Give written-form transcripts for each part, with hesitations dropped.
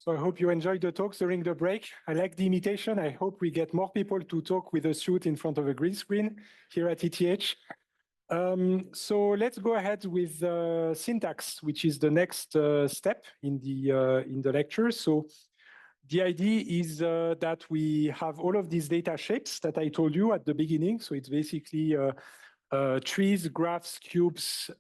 So I hope you enjoyed the talks during the break. I like the imitation. I hope we get more people to talk with a suit in front of a green screen here at ETH. So let's go ahead with syntax, which is the next step in the lecture. So the idea is that we have all of these data shapes that I told you at the beginning. So it's basically trees, graphs, cubes,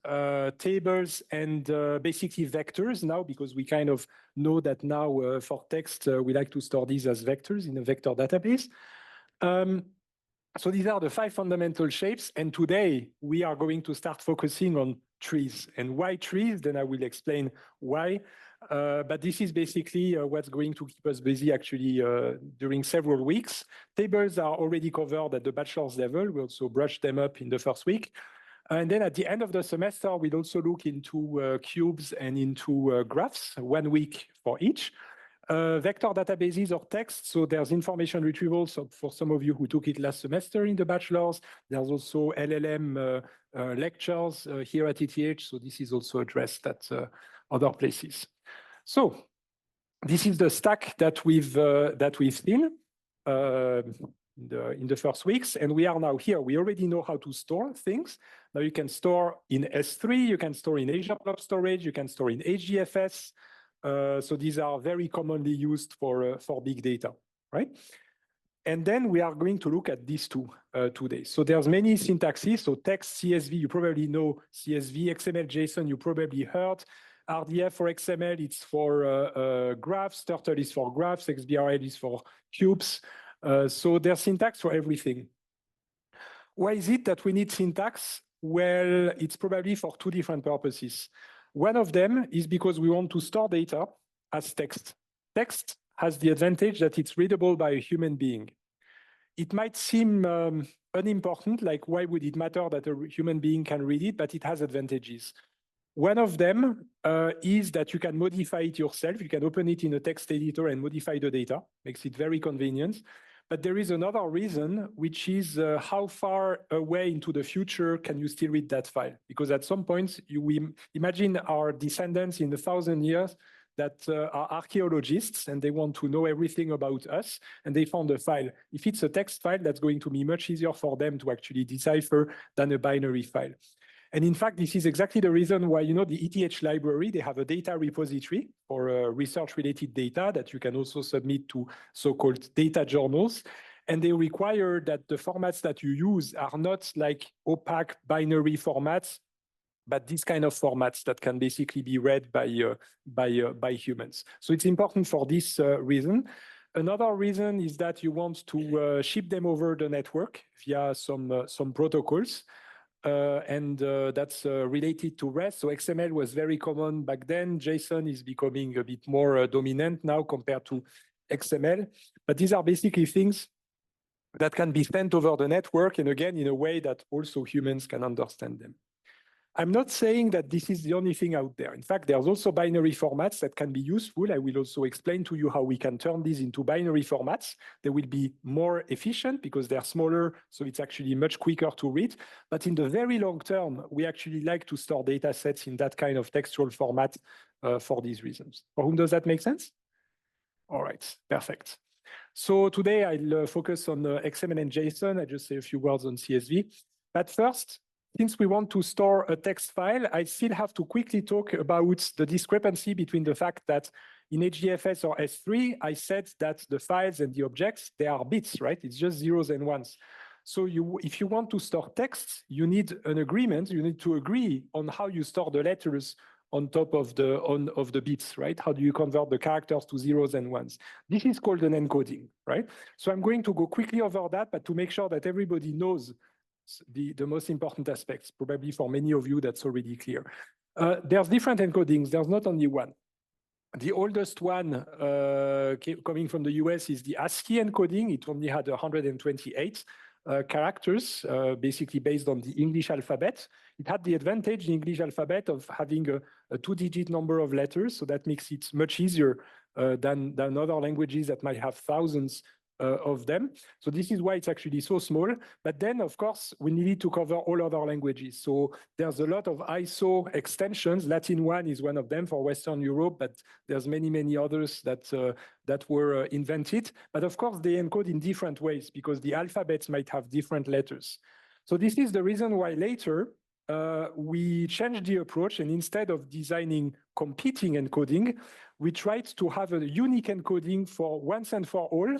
tables, and basically vectors now, because we kind of know that now for text, we like to store these as vectors in a vector database. So these are the 5 fundamental shapes. And today we are going to start focusing on trees. And why trees? Then I will explain why. But this is basically what's going to keep us busy actually during several weeks. Tables are already covered at the bachelor's level. We also brushed them up in the first week. And then at the end of the semester, we'll also look into cubes and into graphs, 1 week for each. Vector databases or text, so there's information retrieval. So for some of you who took it last semester in the bachelor's, there's also LLM lectures here at ETH. So this is also addressed at other places. So this is the stack that we've seen in the first weeks, and we are now here. We already know how to store things. Now you can store in S3, you can store in Azure Blob Storage, you can store in HDFS. So these are very commonly used for big data, right? And then we are going to look at these two today. So there's many syntaxes. So text, CSV, you probably know CSV, XML, JSON, you probably heard. RDF for XML, it's for graphs. Turtle is for graphs. XBRL is for cubes. So there's syntax for everything. Why is it that we need syntax? Well, it's probably for 2 different purposes. One of them is because we want to store data as text. Text has the advantage that it's readable by a human being. It might seem unimportant, like why would it matter that a human being can read it, but it has advantages. One of them is that you can modify it yourself. You can open it in a text editor and modify the data. Makes it very convenient. But there is another reason, which is how far away into the future can you still read that file? Because at some point, we imagine our descendants in 1,000 years that are archaeologists and they want to know everything about us, and they found a file. If it's a text file, that's going to be much easier for them to actually decipher than a binary file. And in fact, this is exactly the reason why, you know, the ETH library, they have a data repository for research-related data that you can also submit to so-called data journals. And they require that the formats that you use are not like opaque binary formats, but these kind of formats that can basically be read by humans. So it's important for this reason. Another reason is that you want to ship them over the network via some protocols. And that's related to REST. So XML was very common back then. JSON is becoming a bit more dominant now compared to XML. But these are basically things that can be sent over the network, and again, in a way that also humans can understand them. I'm not saying that this is the only thing out there. In fact, there's also binary formats that can be useful. I will also explain to you how we can turn these into binary formats. They will be more efficient because they're smaller, so it's actually much quicker to read. But in the very long term, we actually like to store data sets in that kind of textual format for these reasons. For whom does that make sense? All right, perfect. So today I'll focus on XML and JSON. I just say a few words on CSV. But first, since we want to store a text file, I still have to quickly talk about the discrepancy between the fact that in HDFS or S3, I said that the files and the objects, they are bits, right? It's just zeros and ones. So if you want to store text, you need an agreement. You need to agree on how you store the letters on top of the bits, right? How do you convert the characters to zeros and ones? This is called an encoding, right? So I'm going to go quickly over that, but to make sure that everybody knows the most important aspects. Probably for many of you, that's already clear. There's different encodings. There's not only one. The oldest one coming from the US is the ASCII encoding. It only had 128 characters, basically based on the English alphabet. It had the advantage, the English alphabet, of having a 2-digit number of letters. So that makes it much easier than other languages that might have thousands of them. So this is why it's actually so small. But then, of course, we needed to cover all other languages. So there's a lot of ISO extensions. Latin 1 is one of them for Western Europe, but there's many, many others that were invented. But of course, they encode in different ways because the alphabets might have different letters. So this is the reason why later we changed the approach, and instead of designing competing encoding, we tried to have a unique encoding for once and for all,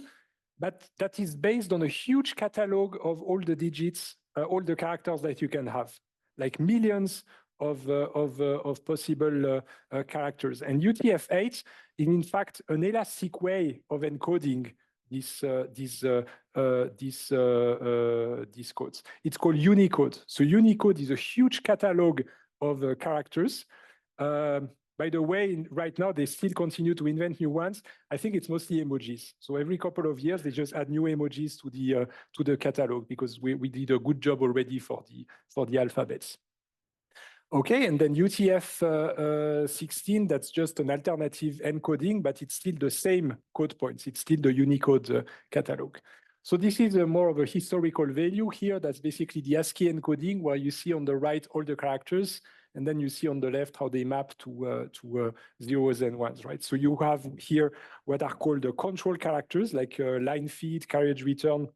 but that is based on a huge catalog of all the digits, all the characters that you can have, like millions of possible characters. And UTF-8 is in fact an elastic way of encoding these codes. It's called Unicode. So Unicode is a huge catalog of characters. By the way, right now, they still continue to invent new ones. I think it's mostly emojis. So every couple of years, they just add new emojis to the catalog because we did a good job already for the alphabets. Okay, and then UTF-16, that's just an alternative encoding, but it's still the same code points. It's still the Unicode catalog. So this is more of a historical value here. That's basically the ASCII encoding, where you see on the right all the characters, and then you see on the left how they map to zeros and ones, right? So you have here what are called the control characters, like line feed, carriage return,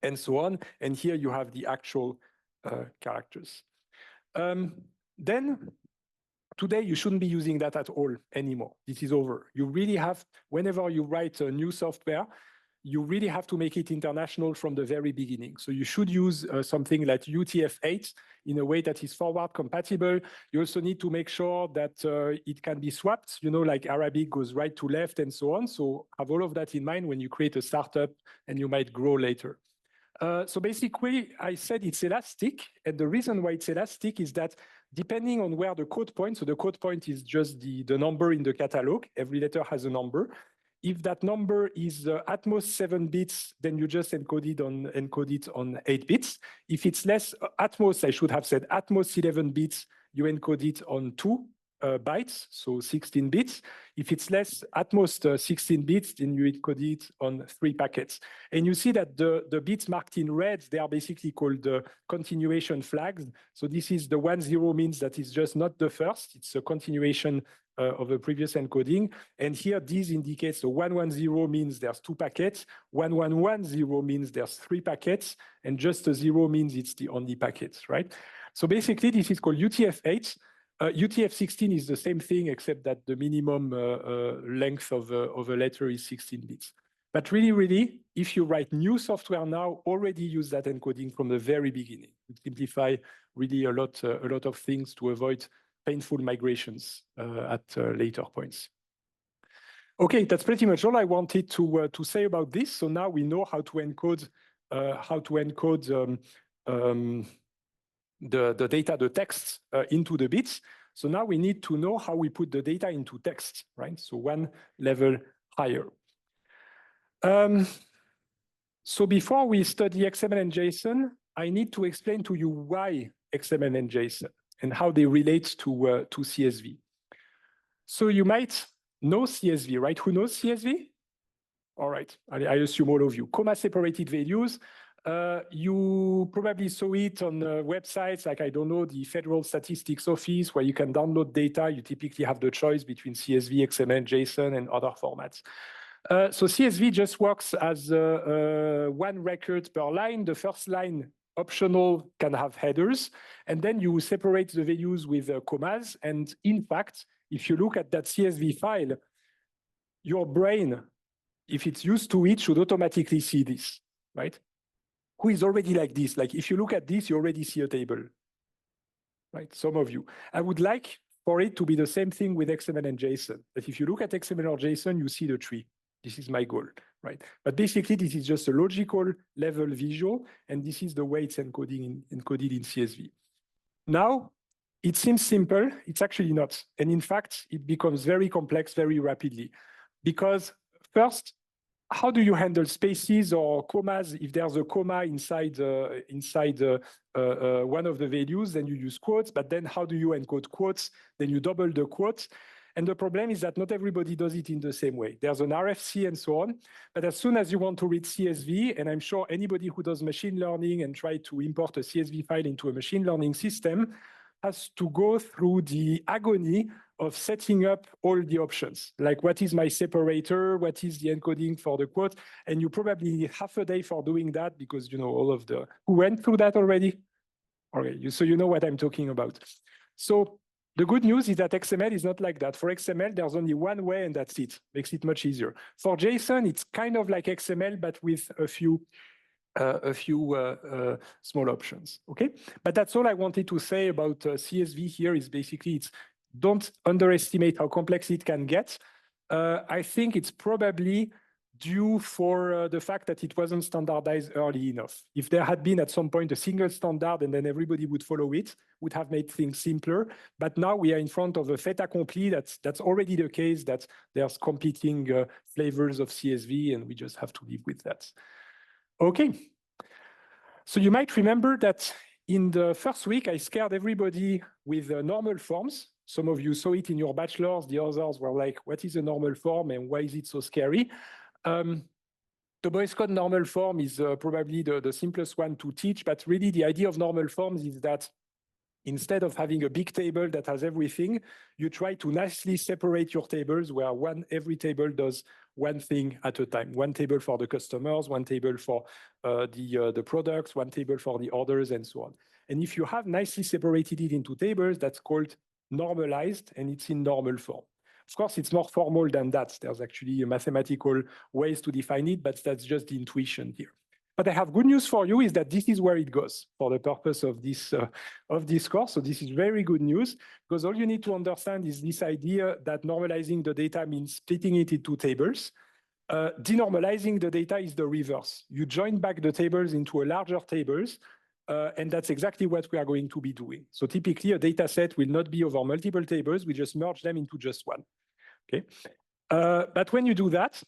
and so on. And here you have the actual characters. Then today you shouldn't be using that at all anymore. This is over. You really have, whenever you write a new software, you really have to make it international from the very beginning. So you should use something like UTF-8 in a way that is forward compatible. You also need to make sure that it can be swapped, you know, like Arabic goes right to left and so on. So have all of that in mind when you create a startup and you might grow later. So basically, I said it's elastic. And the reason why it's elastic is that depending on where the code point, so the code point is just the number in the catalog. Every letter has a number. If that number is at most 7 bits, then you just encode it on 8 bits. If it's less, at most, I should have said at most 11 bits, you encode it on 2 bytes, so 16 bits. If it's less, at most 16 bits, then you encode it on 3 packets. And you see that the bits marked in red, they are basically called the continuation flags. So this is the 10 means that it's just not the first, it's a continuation of a previous encoding. And here, these indicates the 110 means there's 2 packets, 1110 means there's 3 packets, and just a 0 means it's the only packet, right? So basically, this is called UTF-8. UTF-16 is the same thing, except that the minimum length of a letter is 16 bits. But really, if you write new software now, already use that encoding from the very beginning. It simplify really a lot of things to avoid painful migrations at later points. Okay, that's pretty much all I wanted to say about this. So now we know how to encode the data, the text into the bits. So now we need to know how we put the data into text, right? So one level higher. So before we study XML and JSON, I need to explain to you why XML and JSON and how they relate to CSV. So you might know CSV, right? Who knows CSV? All right, I assume all of you. Comma-separated values. You probably saw it on websites like, I don't know, the Federal Statistics Office, where you can download data. You typically have the choice between CSV, XML, JSON, and other formats. So CSV just works as one record per line. The first line, optional, can have headers. And then you separate the values with commas. And in fact, if you look at that CSV file, your brain, if it's used to it, should automatically see this, right? Who is already like this? Like if you look at this, you already see a table, right? Some of you. I would like for it to be the same thing with XML and JSON. That if you look at XML or JSON, you see the tree. This is my goal, right? But basically, this is just a logical level visual, and this is the way it's encoded in CSV. Now, it seems simple. It's actually not. And in fact, it becomes very complex very rapidly. Because first, how do you handle spaces or commas? If there's a comma inside one of the values, then you use quotes. But then how do you encode quotes? Then you double the quotes. And the problem is that not everybody does it in the same way. There's an RFC and so on, but as soon as you want to read CSV, and I'm sure anybody who does machine learning and try to import a CSV file into a machine learning system has to go through the agony of setting up all the options, like what is my separator, what is the encoding for the quote, and you probably need half a day for doing that because you know all of the, who went through that already? Okay, so you know what I'm talking about. So the good news is that XML is not like that. For XML, there's only one way and that's it. Makes it much easier. For JSON, it's kind of like XML, but with a few small options, okay? But that's all I wanted to say about CSV here is basically don't underestimate how complex it can get. I think it's probably due for the fact that it wasn't standardized early enough. If there had been at some point a single standard and then everybody would follow it, would have made things simpler. But now we are in front of a fait accompli. That's already the case, that there's competing flavors of CSV and we just have to live with that. Okay, so you might remember that in the first week, I scared everybody with normal forms. Some of you saw it in your bachelor's, the others were like, what is a normal form and why is it so scary? The Boyce Code normal form is probably the simplest one to teach, but really the idea of normal forms is that instead of having a big table that has everything, you try to nicely separate your tables where every table does one thing at a time. One table for the customers, one table for the products, one table for the orders, and so on. And if you have nicely separated it into tables, that's called normalized, and it's in normal form. Of course, it's more formal than that. There's actually mathematical ways to define it, but that's just the intuition here. But I have good news for you is that this is where it goes for the purpose of this course. So this is very good news because all you need to understand is this idea that normalizing the data means splitting it into tables. Denormalizing the data is the reverse. You join back the tables into a larger tables, and that's exactly what we are going to be doing. So typically a data set will not be over multiple tables. We just merge them into just one, okay? But when you do that,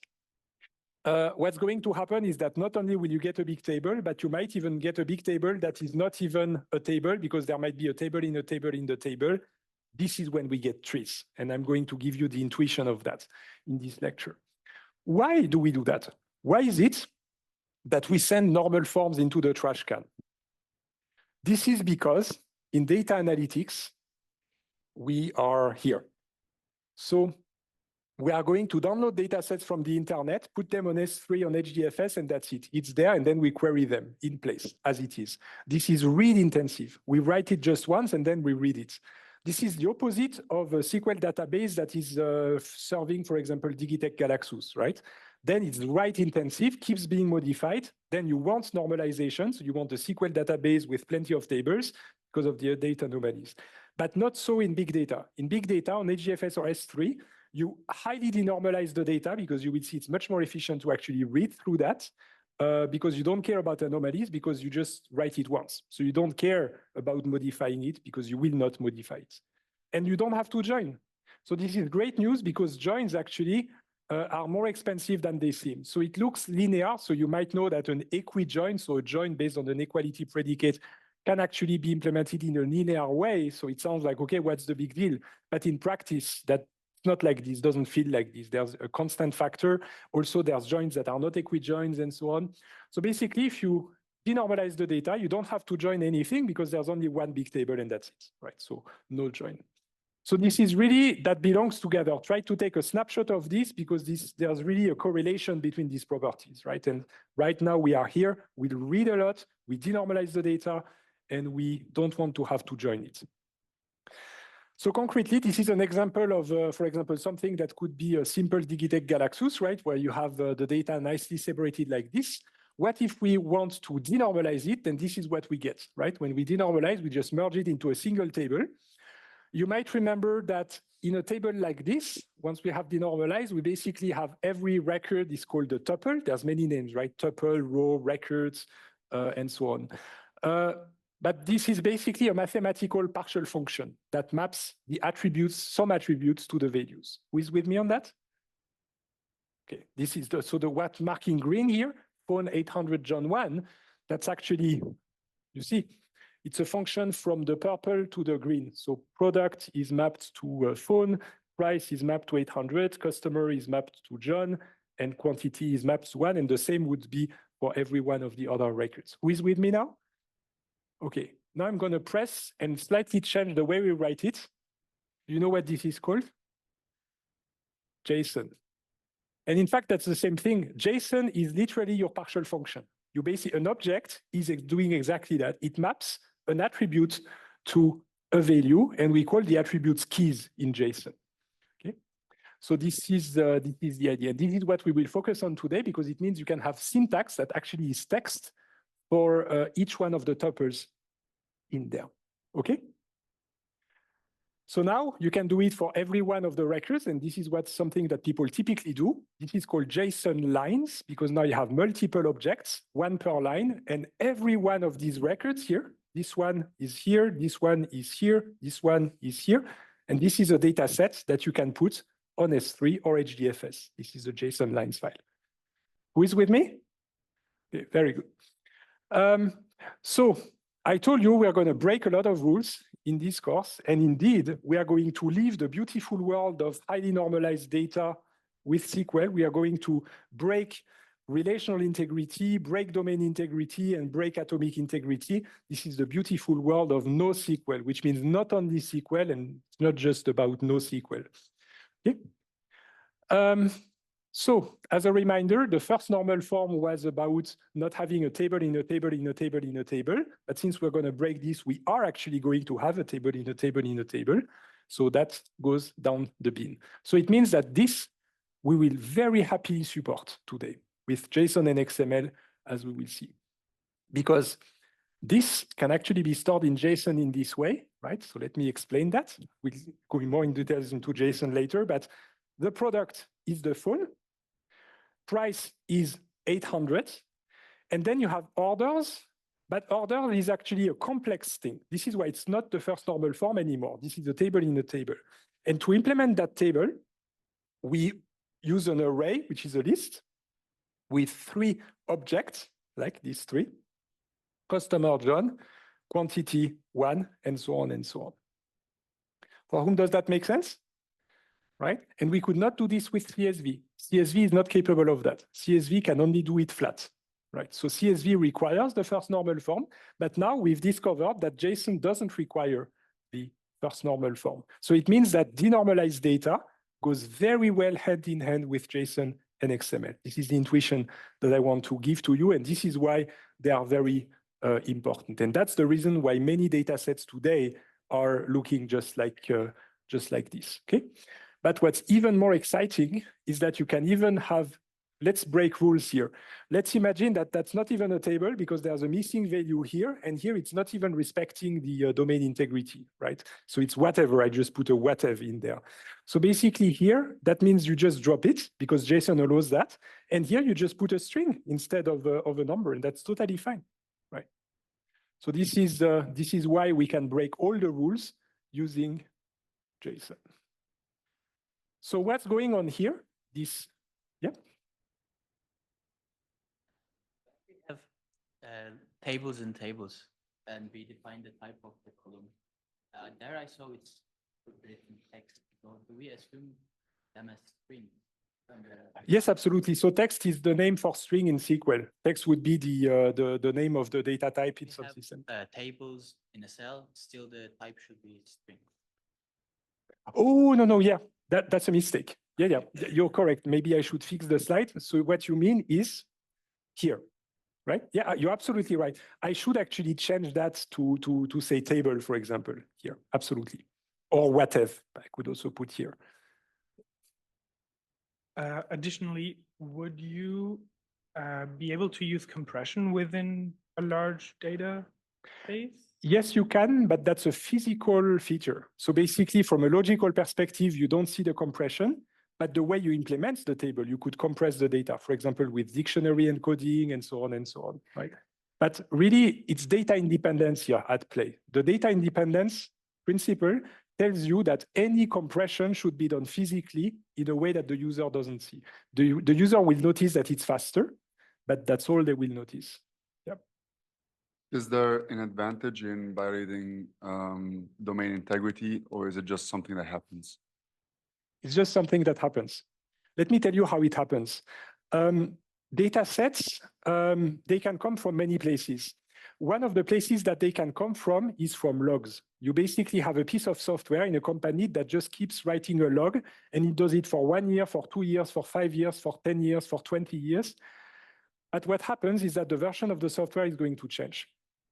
what's going to happen is that not only will you get a big table, but you might even get a big table that is not even a table because there might be a table in a table in the table. This is when we get trees. And I'm going to give you the intuition of that in this lecture. Why do we do that? Why is it that we send normal forms into the trash can? This is because in data analytics, we are here. So we are going to download data sets from the internet, put them on S3 on HDFS, and that's it. It's there, and then we query them in place as it is. This is read intensive. We write it just once, and then we read it. This is the opposite of a SQL database that is serving, for example, Digitech Galaxus, right? Then it's write intensive, keeps being modified. Then you want normalization, so you want a SQL database with plenty of tables because of the data anomalies. But not so in big data. In big data on HDFS or S3, you highly denormalize the data because you will see it's much more efficient to actually read through that because you don't care about anomalies because you just write it once. So you don't care about modifying it because you will not modify it. And you don't have to join. So this is great news because joins actually are more expensive than they seem. So it looks linear. So you might know that an equi-join, so a join based on an equality predicate, can actually be implemented in a linear way. So it sounds like, okay, what's the big deal? But in practice, that's not like this, doesn't feel like this. There's a constant factor. Also, there's joins that are not equi-joins and so on. So basically, if you denormalize the data, you don't have to join anything because there's only one big table and that's it, right? So no join. So this is really, that belongs together. Try to take a snapshot of this because there's really a correlation between these properties, right? And right now we are here, we read a lot, we denormalize the data, and we don't want to have to join it. So concretely, this is an example of, for example, something that could be a simple Digitech Galaxus, right? Where you have the data nicely separated like this. What if we want to denormalize it? Then this is what we get, right? When we denormalize, we just merge it into a single table. You might remember that in a table like this, once we have denormalized, we basically have every record is called a tuple. There's many names, right? Tuple, row, records, and so on. But this is basically a mathematical partial function that maps the attributes, some attributes to the values. Who is with me on that? Okay, this is the what marking green here, phone 800 John 1, that's actually, you see, it's a function from the purple to the green. So product is mapped to phone, price is mapped to 800, customer is mapped to John, and quantity is mapped to 1, and the same would be for every one of the other records. Who is with me now? Okay, now I'm going to press and slightly change the way we write it. You know what this is called? JSON. And in fact, that's the same thing. JSON is literally your partial function. You basically, an object is doing exactly that. It maps an attribute to a value, and we call the attributes keys in JSON. Okay, so this is the idea. This is what we will focus on today, because it means you can have syntax that actually is text for each one of the tuples in there. Okay. So now you can do it for every one of the records, and this is something that people typically do. This is called JSON lines, because now you have multiple objects, one per line, and every one of these records here, this one is here, this one is here, this one is here, and this is a data set that you can put on S3 or HDFS. This is the JSON lines file. Who is with me? Okay, very good. So I told you we are going to break a lot of rules in this course, and indeed, we are going to leave the beautiful world of highly normalized data with SQL. We are going to break relational integrity, break domain integrity, and break atomic integrity. This is the beautiful world of NoSQL, which means not only SQL, and it's not just about NoSQL. Okay. So as a reminder, the first normal form was about not having a table in a table in a table in a table. But since we're going to break this, we are actually going to have a table in a table in a table. So that goes down the bin. So it means that this we will very happily support today with JSON and XML, as we will see. Because this can actually be stored in JSON in this way, right? So let me explain that. We'll go more in details into JSON later, but the product is the phone. Price is 800. And then you have orders, but order is actually a complex thing. This is why it's not the first normal form anymore. This is a table in a table. And to implement that table, we use an array, which is a list, with 3 objects, like these 3. Customer John, quantity 1, and so on and so on. For whom does that make sense? Right? And we could not do this with CSV. CSV is not capable of that. CSV can only do it flat, right? So CSV requires the first normal form, but now we've discovered that JSON doesn't require the first normal form. So it means that denormalized data goes very well hand in hand with JSON and XML. This is the intuition that I want to give to you, and this is why they are very important. And that's the reason why many data sets today are looking just like this, okay? But what's even more exciting is that you can even have, let's break rules here. Let's imagine that that's not even a table because there's a missing value here, and here it's not even respecting the domain integrity, right? So it's whatever, I just put a whatever in there. So basically here, that means you just drop it because JSON allows that. And here you just put a string instead of a number, and that's totally fine, right? So this is why we can break all the rules using JSON. So what's going on here? This, yeah. We have tables and tables, and we define the type of the column. There I saw it's written text. So do we assume them as string? Yes, absolutely. So text is the name for string in SQL. Text would be the name of the data type in some system. Tables in a cell, still the type should be string. Oh, no, yeah. That's a mistake. Yeah, you're correct. Maybe I should fix the slide. So what you mean is here, right? Yeah, you're absolutely right. I should actually change that to say table, for example, here. Absolutely. Or whatever, I could also put here. Additionally, would you be able to use compression within a large database? Yes, you can, but that's a physical feature. So basically, from a logical perspective, you don't see the compression, but the way you implement the table, you could compress the data, for example, with dictionary encoding and so on, right? But really, it's data independence here at play. The data independence principle tells you that any compression should be done physically in a way that the user doesn't see. The user will notice that it's faster, but that's all they will notice. Yep. Is there an advantage in violating domain integrity, or is it just something that happens? It's just something that happens. Let me tell you how it happens. Data sets, they can come from many places. One of the places that they can come from is from logs. You basically have a piece of software in a company that just keeps writing a log, and it does it for 1 year, for 2 years, for 5 years, for 10 years, for 20 years. But what happens is that the version of the software is going to change.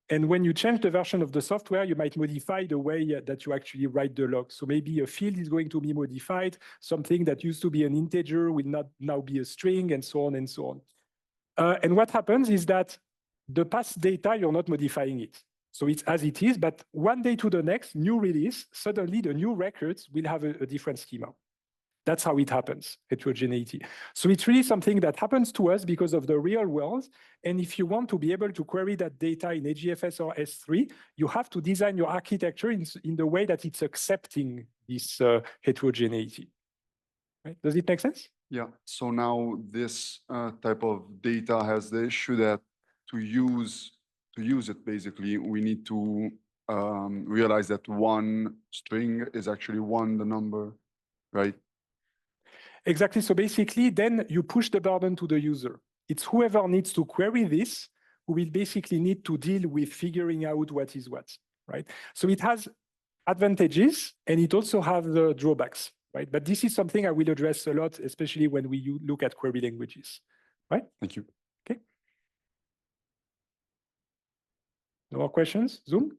And when you change the version of the software, you might modify the way that you actually write the log. So maybe a field is going to be modified, something that used to be an integer will not now be a string, and so on and so on. And what happens is that the past data, you're not modifying it. So it's as it is, but one day to the next, new release, suddenly the new records will have a different schema. That's how it happens, heterogeneity. So it's really something that happens to us because of the real world. And if you want to be able to query that data in HDFS or S3, you have to design your architecture in the way that it's accepting this heterogeneity. Right? Does it make sense? Yeah. So now this type of data has the issue that to use it, basically, we need to realize that one string is actually the number, right? Exactly. So basically, then you push the burden to the user. It's whoever needs to query this who will basically need to deal with figuring out what is what, right? So it has advantages and it also has the drawbacks, right? But this is something I will address a lot, especially when we look at query languages, right? Thank you. Okay. No more questions? Zoom?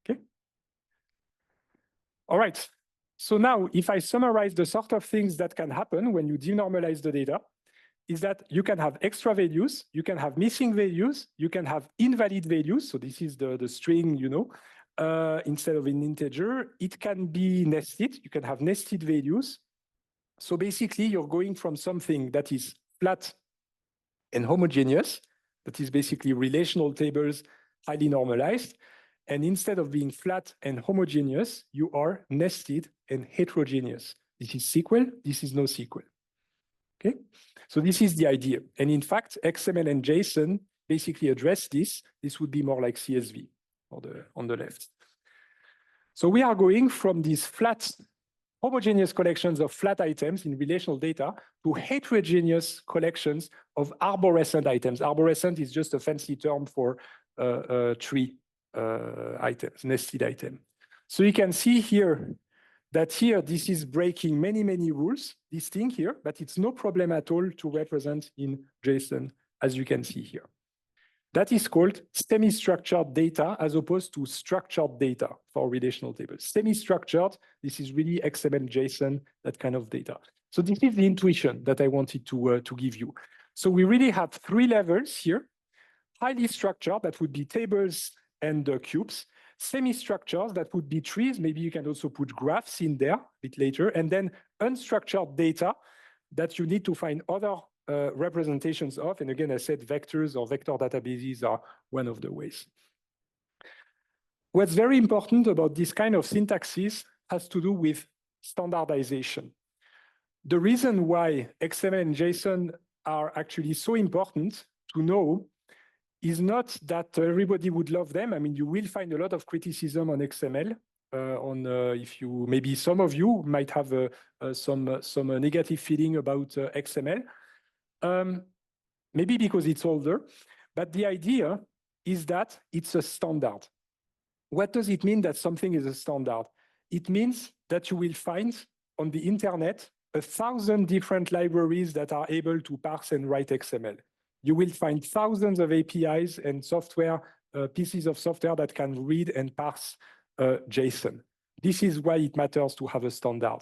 Okay. All right. So now, if I summarize the sort of things that can happen when you denormalize the data, is that you can have extra values, you can have missing values, you can have invalid values. So this is the string, you know, instead of an integer. It can be nested. You can have nested values. So basically, you're going from something that is flat and homogeneous, that is basically relational tables, highly normalized. And instead of being flat and homogeneous, you are nested and heterogeneous. This is SQL, this is NoSQL. Okay, so this is the idea. And in fact, XML and JSON basically address this. This would be more like CSV on the left. So we are going from these flat, homogeneous collections of flat items in relational data to heterogeneous collections of arborescent items. Arborescent is just a fancy term for tree items, nested item. So you can see here that here, this is breaking many, many rules, this thing here, but it's no problem at all to represent in JSON, as you can see here. That is called semi-structured data as opposed to structured data for relational tables. Semi-structured, this is really XML, JSON, that kind of data. So this is the intuition that I wanted to give you. So we really have 3 levels here. Highly structured, that would be tables and cubes. Semi-structures, that would be trees. Maybe you can also put graphs in there a bit later. And then unstructured data that you need to find other representations of. And again, I said vectors or vector databases are one of the ways. What's very important about this kind of syntaxes has to do with standardization. The reason why XML and JSON are actually so important to know is not that everybody would love them. I mean, you will find a lot of criticism on XML. If you, maybe some of you might have some negative feeling about XML. Maybe because it's older, but the idea is that it's a standard. What does it mean that something is a standard? It means that you will find on the internet 1,000 different libraries that are able to parse and write XML. You will find thousands of APIs and software, pieces of software that can read and parse JSON. This is why it matters to have a standard.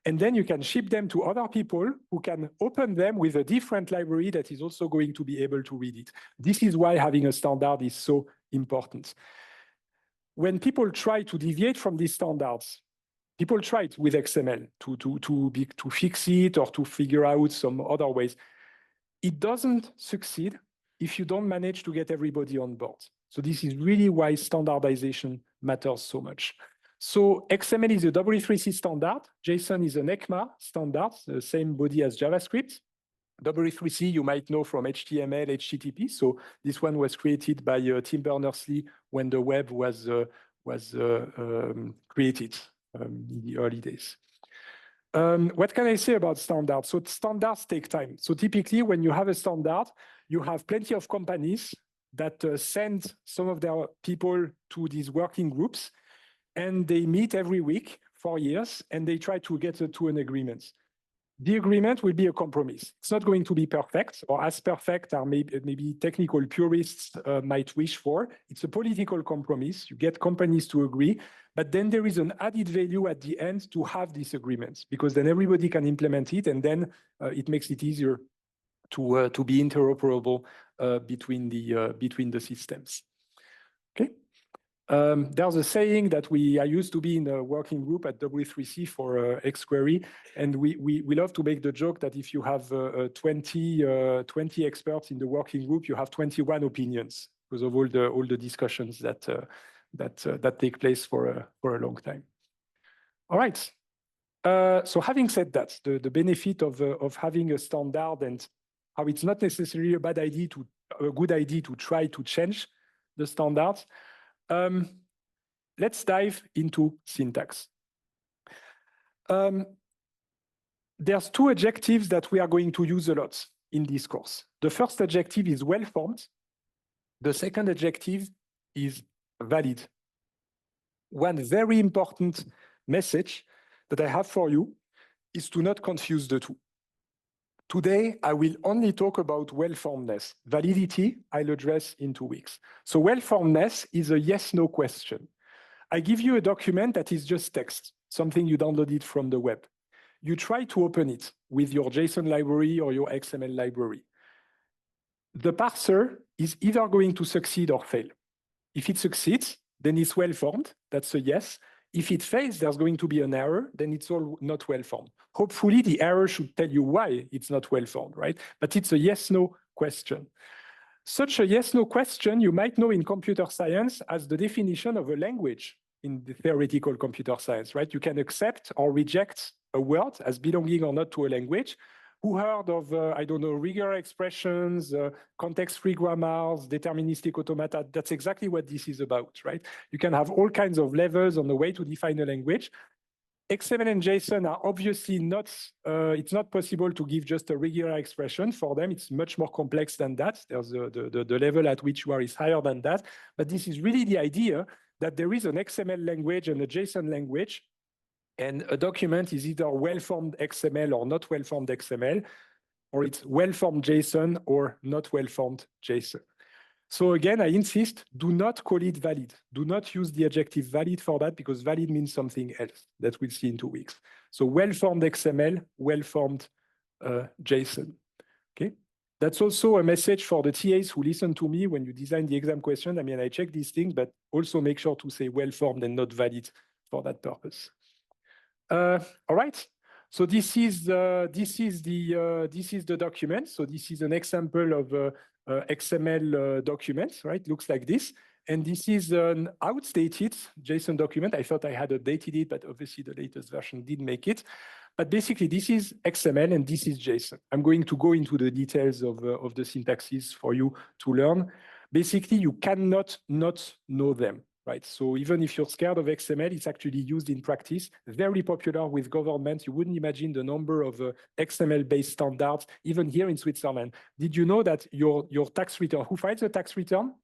And then you can ship them to other people who can open them with a different library that is also going to be able to read it. This is why having a standard is so important. When people try to deviate from these standards, people try it with XML to fix it or to figure out some other ways. It doesn't succeed if you don't manage to get everybody on board. So this is really why standardization matters so much. So XML is a W3C standard. JSON is an ECMA standard, the same body as JavaScript. W3C you might know from HTML, HTTP. So this one was created by Tim Berners-Lee when the web was created in the early days. What can I say about standards? So standards take time. So typically when you have a standard, you have plenty of companies that send some of their people to these working groups, and they meet every week for years, and they try to get to an agreement. The agreement will be a compromise. It's not going to be perfect or as perfect as maybe technical purists might wish for. It's a political compromise. You get companies to agree, but then there is an added value at the end to have these agreements, because then everybody can implement it, and then it makes it easier to be interoperable between the systems. Okay. There's a saying that I used to be in a working group at W3C for xQuery, and we love to make the joke that if you have 20 experts in the working group, you have 21 opinions because of all the discussions that take place for a long time. All right. So having said that, the benefit of having a standard and how it's not necessarily a good idea to try to change the standards. Let's dive into syntax. There's two adjectives that we are going to use a lot in this course. The first adjective is well-formed. The second adjective is valid. One very important message that I have for you is to not confuse the two. Today, I will only talk about well-formedness. Validity, I'll address in 2 weeks. So well-formedness is a yes-no question. I give you a document that is just text, something you downloaded from the web. You try to open it with your JSON library or your XML library. The parser is either going to succeed or fail. If it succeeds, then it's well-formed, that's a yes. If it fails, there's going to be an error, then it's all not well-formed. Hopefully, the error should tell you why it's not well-formed, right? But it's a yes-no question. Such a yes-no question you might know in computer science as the definition of a language in the theoretical computer science, right? You can accept or reject a word as belonging or not to a language. Who heard of, I don't know, regular expressions, context-free grammars, deterministic automata? That's exactly what this is about, right? You can have all kinds of levels on the way to define a language. XML and JSON are obviously not, it's not possible to give just a regular expression. For them, it's much more complex than that. There's the level at which you are is higher than that. But this is really the idea that there is an XML language and a JSON language, and a document is either well-formed XML or not well-formed XML, or it's well-formed JSON or not well-formed JSON. So again, I insist, do not call it valid. Do not use the adjective valid for that, because valid means something else that we'll see in 2 weeks. So well-formed XML, well-formed JSON. Okay. That's also a message for the TAs who listen to me when you design the exam question. I mean, I check these things, but also make sure to say well-formed and not valid for that purpose. All right. So this is the document. So this is an example of XML document, right? Looks like this. And this is an outdated JSON document. I thought I had updated it, but obviously the latest version didn't make it. But basically, this is XML and this is JSON. I'm going to go into the details of the syntaxes for you to learn. Basically, you cannot not know them. Right. So even if you're scared of XML, it's actually used in practice, very popular with government. You wouldn't imagine the number of XML-based standards, even here in Switzerland. Did you know that your tax return, who files a tax return?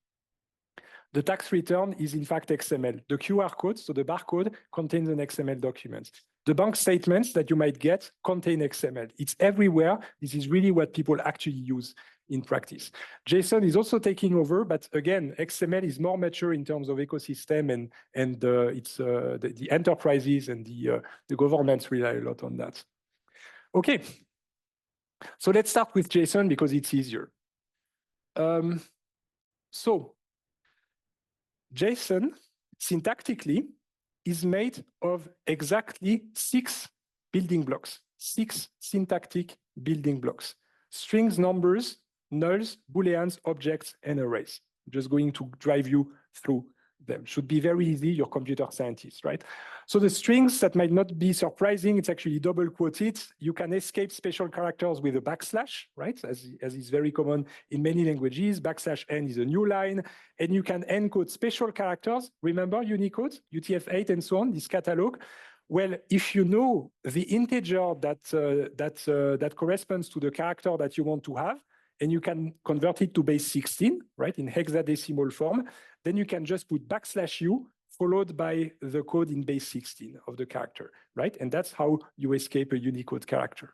The tax return is in fact XML. The QR code, so the barcode, contains an XML document. The bank statements that you might get contain XML. It's everywhere. This is really what people actually use in practice. JSON is also taking over, but again, XML is more mature in terms of ecosystem, and it's the enterprises and the governments rely a lot on that. Okay, so let's start with JSON because it's easier. So JSON syntactically is made of exactly 6 building blocks, 6 syntactic building blocks: strings, numbers, nulls, booleans, objects, and arrays. I'm just going to drive you through them. Should be very easy, you're computer scientists, right? So the strings, that might not be surprising, it's actually double quoted. You can escape special characters with a backslash, right? As is very common in many languages. \n is a new line, and you can encode special characters. Remember Unicode, UTF-8 and so on, this catalog, Well, if you know the integer that corresponds to the character that you want to have, and you can convert it to base 16, right, in hexadecimal form, then you can just put \u followed by the code in base 16 of the character, right? And that's how you escape a Unicode character.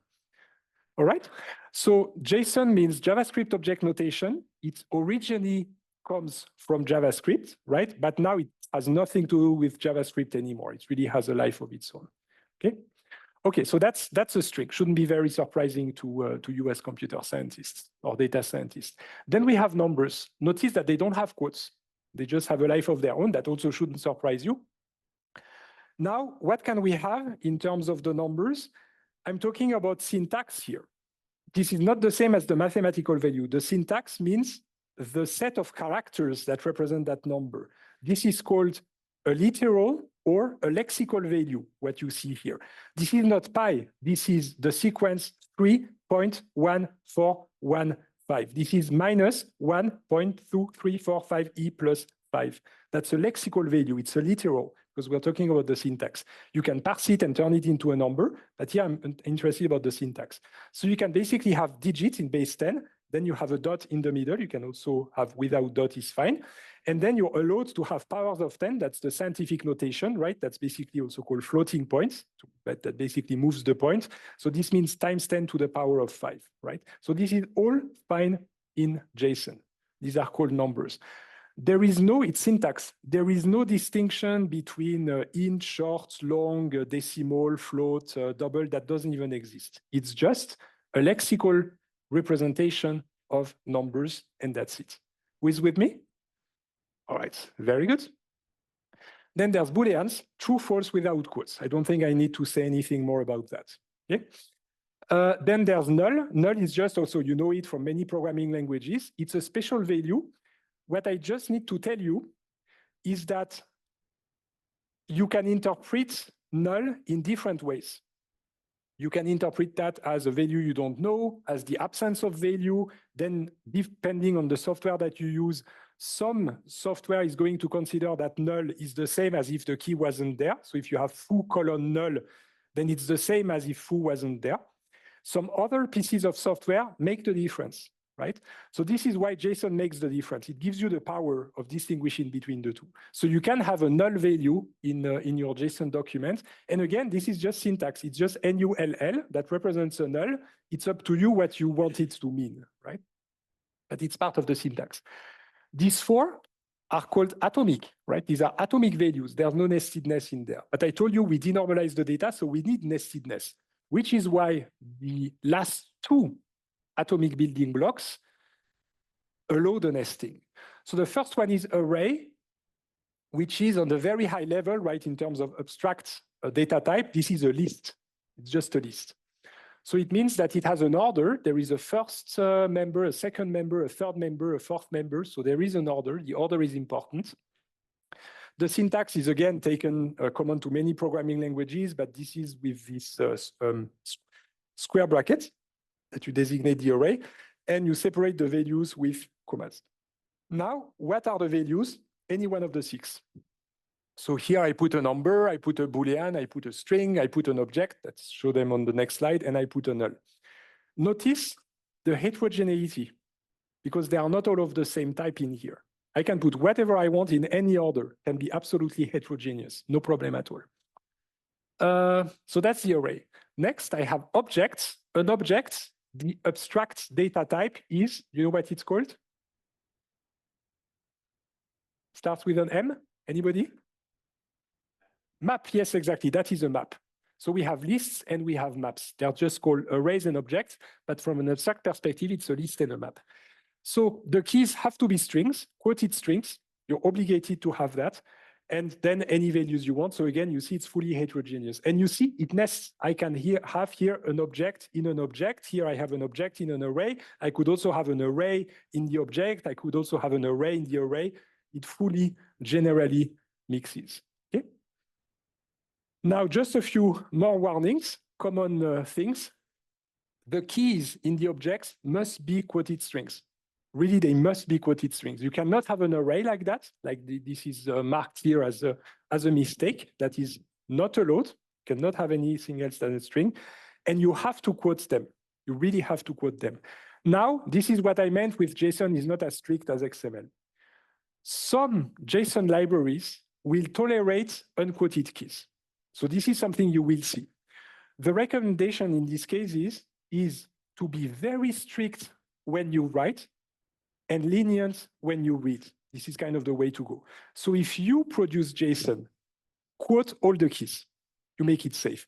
All right, so JSON means JavaScript object notation. It originally comes from JavaScript, right? But now it has nothing to do with JavaScript anymore. It really has a life of its own, okay? Okay, so that's a string. Shouldn't be very surprising to US computer scientists or data scientists. Then we have numbers. Notice that they don't have quotes. They just have a life of their own. That also shouldn't surprise you. Now, what can we have in terms of the numbers? I'm talking about syntax here. This is not the same as the mathematical value. The syntax means the set of characters that represent that number. This is called a literal or a lexical value, what you see here. This is not pi. This is the sequence 3.1415. This is minus 1.2345e plus 5. That's a lexical value. It's a literal, because we're talking about the syntax. You can parse it and turn it into a number, but here I'm interested about the syntax. So you can basically have digits in base 10, then you have a dot in the middle. You can also have without dot is fine. And then you're allowed to have powers of 10. That's the scientific notation, right? That's basically also called floating points, but that basically moves the point. So this means times 10 to the power of 5, right? So this is all fine in JSON. These are called numbers. There is no, it's syntax. There is no distinction between int, short, long, decimal, float, double. That doesn't even exist. It's just a lexical representation of numbers, and that's it. Who is with me? All right, very good. Then there's Booleans, true, false without quotes. I don't think I need to say anything more about that. Okay. Then there's null. Null is just also, you know it from many programming languages. It's a special value. What I just need to tell you is that you can interpret null in different ways. You can interpret that as a value you don't know, as the absence of value. Then depending on the software that you use, some software is going to consider that null is the same as if the key wasn't there. So if you have foo : null, then it's the same as if foo wasn't there. Some other pieces of software make the difference, right? So this is why JSON makes the difference. It gives you the power of distinguishing between the two. So you can have a null value in your JSON document. And again, this is just syntax. It's just null that represents a null. It's up to you what you want it to mean, right? But it's part of the syntax. These four are called atomic, right? These are atomic values. There's no nestedness in there. But I told you we denormalize the data, so we need nestedness, which is why the last two atomic building blocks allow the nesting. So the first one is array, which is on the very high level, right, in terms of abstract data type. This is a list. It's just a list. So it means that it has an order. There is a first member, a second member, a third member, a fourth member. So there is an order. The order is important. The syntax is again taken common to many programming languages, but this is with this square bracket that you designate the array, and you separate the values with commas. Now, what are the values? Any one of the six. So here I put a number, I put a Boolean, I put a string, I put an object. Let's show them on the next slide, and I put a null. Notice the heterogeneity, because they are not all of the same type in here. I can put whatever I want in any order, can be absolutely heterogeneous, no problem at all. So that's the array. Next, I have objects. An object, the abstract data type is, you know what it's called? Starts with an M, anybody? Map, yes, exactly, that is a map. So we have lists and we have maps. They're just called arrays and objects, but from an abstract perspective, it's a list and a map. So the keys have to be strings, quoted strings. You're obligated to have that. And then any values you want. So again, you see it's fully heterogeneous. And you see it nests. I can have here an object in an object. Here I have an object in an array. I could also have an array in the object. I could also have an array in the array. It fully generally mixes. Okay? Now, just a few more warnings, common things. The keys in the objects must be quoted strings. Really, they must be quoted strings. You cannot have an array like that, like this is marked here as a mistake. That is not allowed. cannot have anything else than a string, and you have to quote them. You really have to quote them. Now, this is what I meant with JSON is not as strict as XML. Some JSON libraries will tolerate unquoted keys. So this is something you will see. The recommendation in these cases is to be very strict when you write and lenient when you read. This is kind of the way to go. So if you produce JSON, quote all the keys, you make it safe.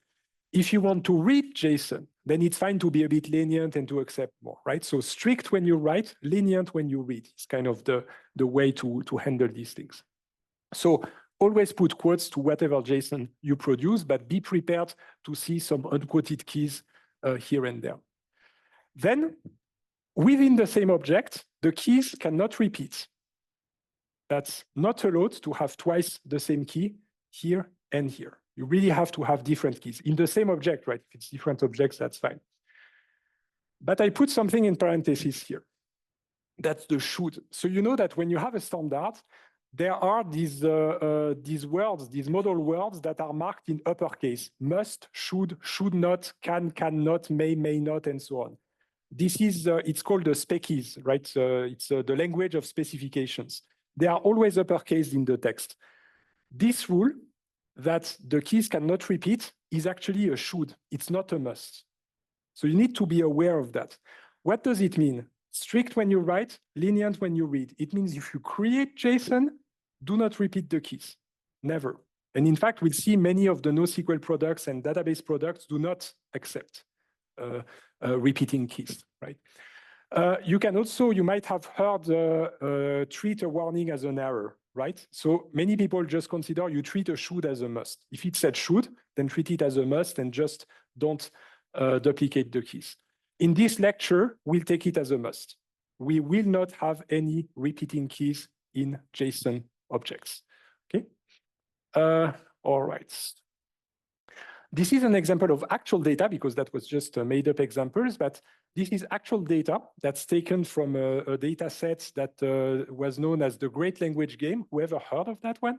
If you want to read JSON, then it's fine to be a bit lenient and to accept more, right? So strict when you write, lenient when you read. It's kind of the way to handle these things. So always put quotes to whatever JSON you produce, but be prepared to see some unquoted keys here and there. Then within the same object, the keys cannot repeat. That's not allowed to have twice the same key here and here. You really have to have different keys in the same object, right? If it's different objects, that's fine. But I put something in parentheses here. That's the should. So you know that when you have a standard, there are these words, these modal words that are marked in uppercase: must, should not, can, cannot, may not, and so on. This is, it's called the species, right? It's the language of specifications. They are always uppercase in the text. This rule that the keys cannot repeat is actually a should. It's not a must. So you need to be aware of that. What does it mean? Strict when you write, lenient when you read. It means if you create JSON, do not repeat the keys, never. And in fact, we'll see many of the NoSQL products and database products do not accept repeating keys, right? You can also, you might have heard treat a warning as an error, right? So many people just consider you treat a should as a must. If it said should, then treat it as a must and just don't duplicate the keys. In this lecture, we'll take it as a must. We will not have any repeating keys in JSON objects, okay? All right. This is an example of actual data because that was just made up examples, but this is actual data that's taken from a data set that was known as the Great Language Game. Whoever heard of that one?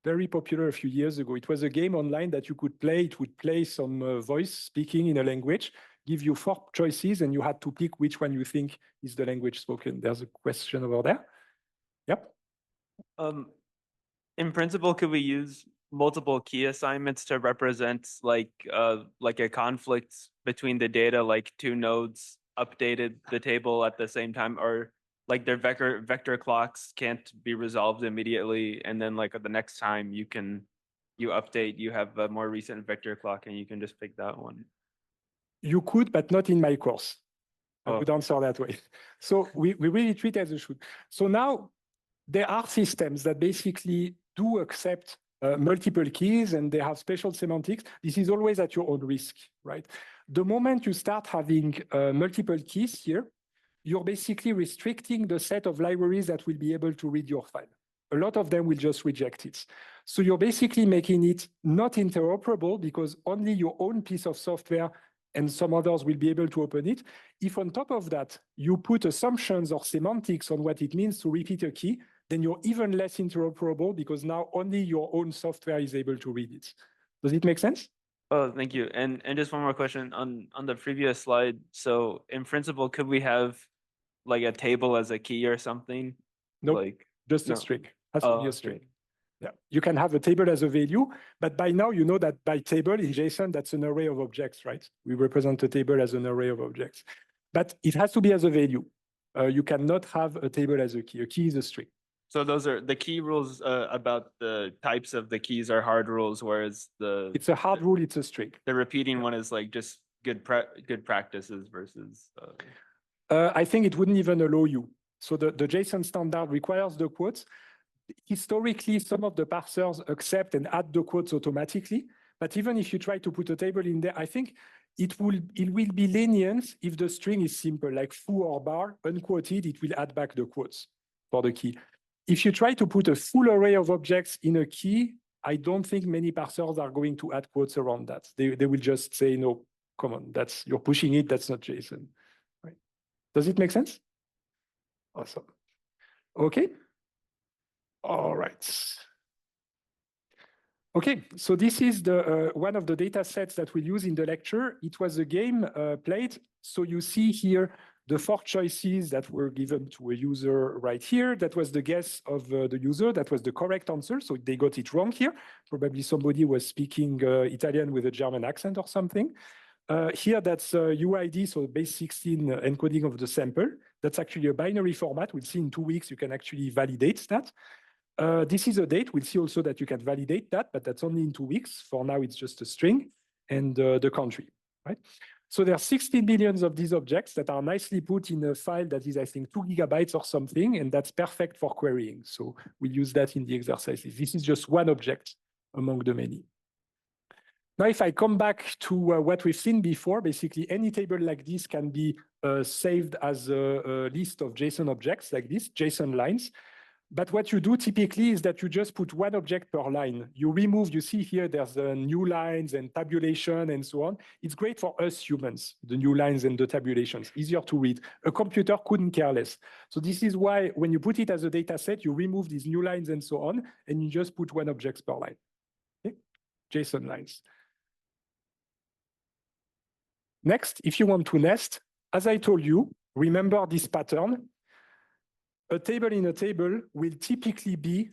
Very popular a few years ago. It was a game online that you could play. It would play some voice speaking in a language, give you 4 choices, and you had to pick which one you think is the language spoken. There's a question over there. Yep. In principle, could we use multiple key assignments to represent like a conflict between the data, like 2 nodes updated the table at the same time, or like their vector clocks can't be resolved immediately, and then like the next time you update, you have a more recent vector clock and you can just pick that one? You could, but not in my course. I Oh. would answer that way. So we really treat it as a should. So now there are systems that basically do accept multiple keys and they have special semantics. This is always at your own risk, right? The moment you start having multiple keys here, you're basically restricting the set of libraries that will be able to read your file. A lot of them will just reject it. So you're basically making it not interoperable because only your own piece of software and some others will be able to open it. If on top of that, you put assumptions or semantics on what it means to repeat a key, then you're even less interoperable because now only your own software is able to read it. Does it make sense? Oh, thank you. And just one more question on the previous slide. So in principle, could we have like a table as a key or something? No, Like, just no. a string. Has to be a okay. string. Yeah, you can have a table as a value, but by now you know that by table in JSON, that's an array of objects, right? We represent a table as an array of objects, but it has to be as a value. You cannot have a table as a key. A key is a string. So those are the key rules about the types of the keys are hard rules, whereas It's a hard rule, it's a string. the repeating one is like just good practices versus. I think it wouldn't even allow you. So the JSON standard requires the quotes. Historically, some of the parsers accept and add the quotes automatically. But even if you try to put a table in there, I think it will be lenient if the string is simple, like foo or bar, unquoted, it will add back the quotes for the key. If you try to put a full array of objects in a key, I don't think many parsers are going to add quotes around that. They will just say, no, come on, you're pushing it, that's not JSON. Right? Does it make sense? Awesome. Okay. All right. Okay, so this is the one of the data sets that we'll use in the lecture. It was a game played. So you see here the 4 choices that were given to a user right here. That was the guess of the user. That was the correct answer. So they got it wrong here. Probably somebody was speaking Italian with a German accent or something. Here, that's UID, so base 16 encoding of the sample. That's actually a binary format. We'll see in 2 weeks, you can actually validate that. This is a date. We'll see also that you can validate that, but that's only in 2 weeks. For now, it's just a string and the country, right? So there are 16 billion of these objects that are nicely put in a file that is, I think, 2 gigabytes or something, and that's perfect for querying. So we use that in the exercises. This is just one object among the many. Now, if I come back to what we've seen before, basically any table like this can be saved as a list of JSON objects like this, JSON lines. But what you do typically is that you just put one object per line. You remove, you see here, there's new lines and tabulation and so on. It's great for us humans, the new lines and the tabulations, easier to read. A computer couldn't care less. So this is why when you put it as a data set, you remove these new lines and so on, and you just put one object per line. Okay? JSON lines. Next, if you want to nest, as I told you, remember this pattern. A table in a table will typically be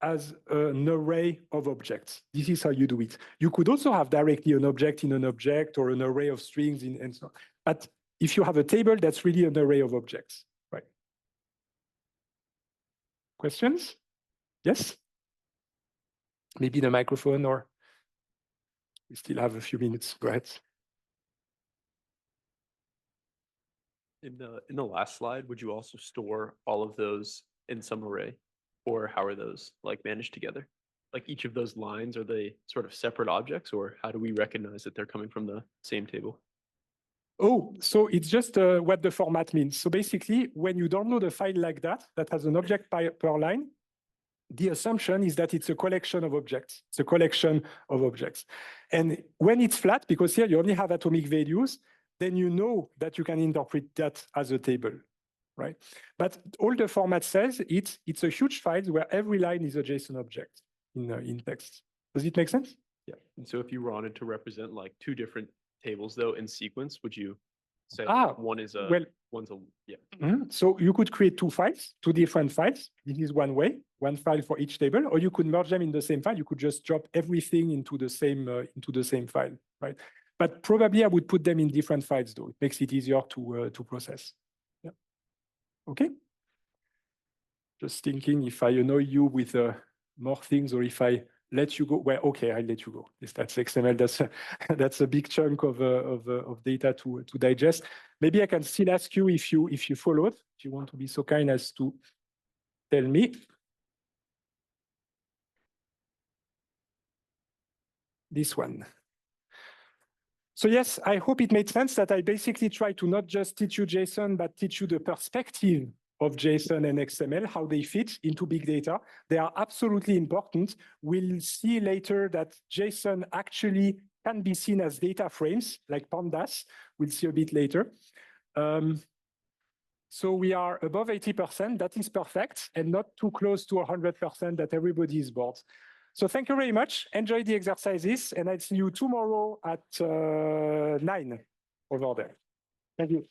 as an array of objects. This is how you do it. You could also have directly an object in an object or an array of strings in and so on. But if you have a table, that's really an array of objects, right? Questions? Yes? Maybe the microphone, or we still have a few minutes. Go ahead. In the last slide, would you also store all of those in some array? Or how are those like managed together? Like each of those lines, are they sort of separate objects, or how do we recognize that they're coming from the same table? Oh, so it's just what the format means. So basically, when you download a file like that, that has an object per line, the assumption is that it's a collection of objects. It's a collection of objects. And when it's flat, because here you only have atomic values, then you know that you can interpret that as a table, right? But all the format says, it's a huge file where every line is a JSON object in text. Does it make sense? Yeah. And so if you wanted to represent like 2 different tables though in sequence, would you say one is a, one's a, yeah. So you could create 2 files, 2 different files. This is one way, one file for each table, or you could merge them in the same file. You could just drop everything into the same file, right? But probably I would put them in different files though. It makes it easier to process. Yeah. Okay. Just thinking if I annoy you with more things, or if I let you go. Well, okay, I'll let you go. Yes, that's XML. That's a big chunk of data to digest. Maybe I can still ask you if you followed. If you want to be so kind as to tell me. This one. So yes, I hope it made sense that I basically try to not just teach you JSON, but teach you the perspective of JSON and XML, how they fit into big data. They are absolutely important. We'll see later that JSON actually can be seen as data frames, like pandas. We'll see a bit later. So we are above 80%. That is perfect, and not too close to 100% that everybody is bored. So thank you very much. Enjoy the exercises, and I'll see you tomorrow at 9 over there. Thank you.